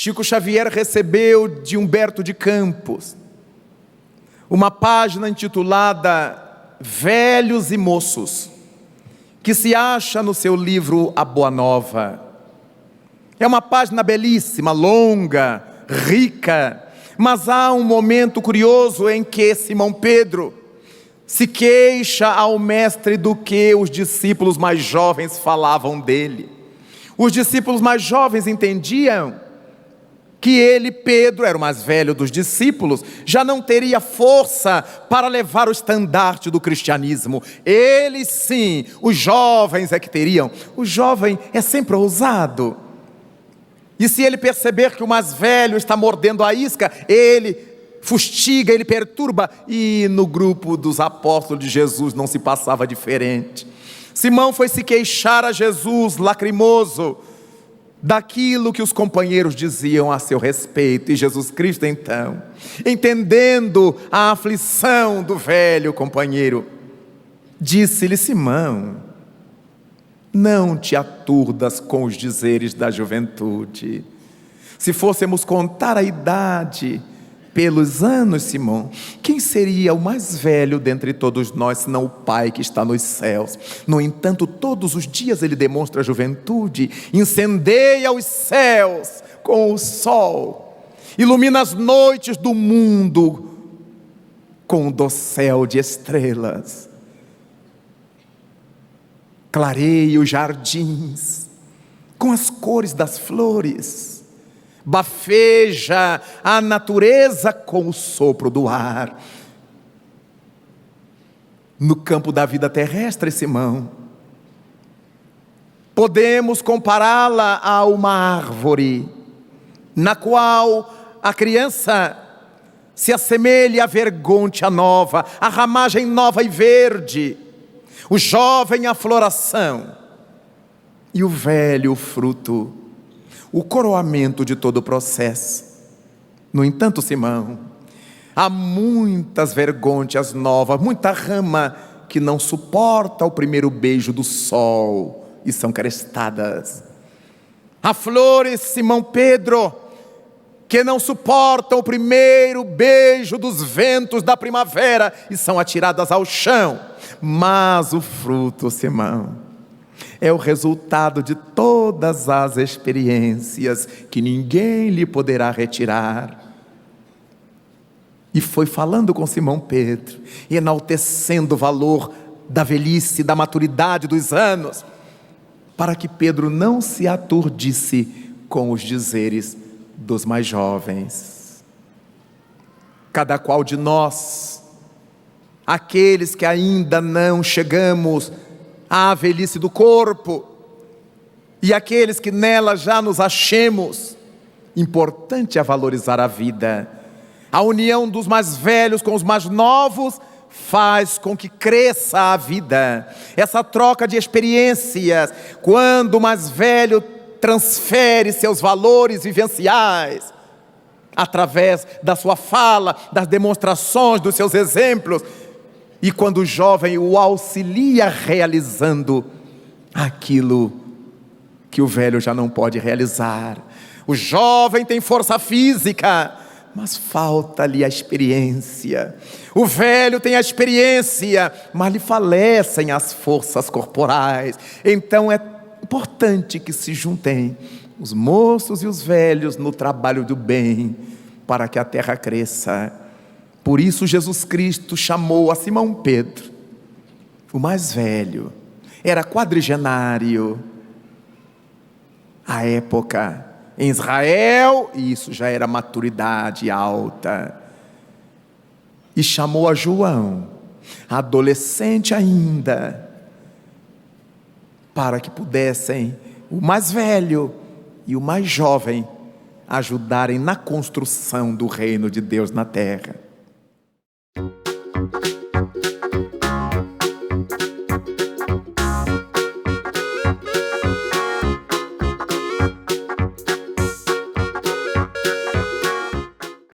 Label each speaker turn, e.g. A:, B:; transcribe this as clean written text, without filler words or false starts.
A: Chico Xavier recebeu de Humberto de Campos uma página intitulada Velhos e Moços, que se acha no seu livro A Boa Nova. É uma página belíssima, longa, rica, mas há um momento curioso em que Simão Pedro se queixa ao mestre do que os discípulos mais jovens falavam dele. Os discípulos mais jovens entendiam que ele, Pedro, era o mais velho dos discípulos, já não teria força para levar o estandarte do cristianismo. Eles sim, os jovens é que teriam. O jovem é sempre ousado. E se ele perceber que o mais velho está mordendo a isca, ele fustiga, ele perturba. E no grupo dos apóstolos de Jesus não se passava diferente. Simão foi se queixar a Jesus, lacrimoso, daquilo que os companheiros diziam a seu respeito. E Jesus Cristo então, entendendo a aflição do velho companheiro, disse-lhe: Simão, não te aturdas com os dizeres da juventude. Se fôssemos contar a idade pelos anos, Simão, quem seria o mais velho dentre todos nós, senão o Pai que está nos céus? No entanto, todos os dias ele demonstra a juventude, incendeia os céus com o sol, ilumina as noites do mundo com um dossel de estrelas, clareia os jardins com as cores das flores, bafeja a natureza com o sopro do ar. No campo da vida terrestre, Simão, podemos compará-la a uma árvore, na qual a criança se assemelha à vergôntia nova, à ramagem nova e verde, o jovem a floração, e o velho o fruto, o coroamento de todo o processo. No entanto, Simão, há muitas vergôntias novas, muita rama que não suporta o primeiro beijo do sol e são crestadas. Há flores, Simão Pedro, que não suportam o primeiro beijo dos ventos da primavera e são atiradas ao chão. Mas o fruto, Simão, é o resultado de todas as experiências que ninguém lhe poderá retirar. E foi falando com Simão Pedro, enaltecendo o valor da velhice, da maturidade dos anos, para que Pedro não se aturdisse com os dizeres dos mais jovens. Cada qual de nós, aqueles que ainda não chegamos à velhice do corpo, e aqueles que nela já nos achemos, importante é valorizar a vida. A união dos mais velhos com os mais novos faz com que cresça a vida. Essa troca de experiências, quando o mais velho transfere seus valores vivenciais, através da sua fala, das demonstrações, dos seus exemplos, e quando o jovem o auxilia realizando aquilo que o velho já não pode realizar. O jovem tem força física, mas falta-lhe a experiência. O velho tem a experiência, mas lhe falecem as forças corporais. Então é importante que se juntem os moços e os velhos no trabalho do bem, para que a terra cresça. Por isso Jesus Cristo chamou a Simão Pedro, o mais velho, era quadrigenário à época em Israel, e isso já era maturidade alta, e chamou a João, adolescente ainda, para que pudessem o mais velho e o mais jovem ajudarem na construção do reino de Deus na terra.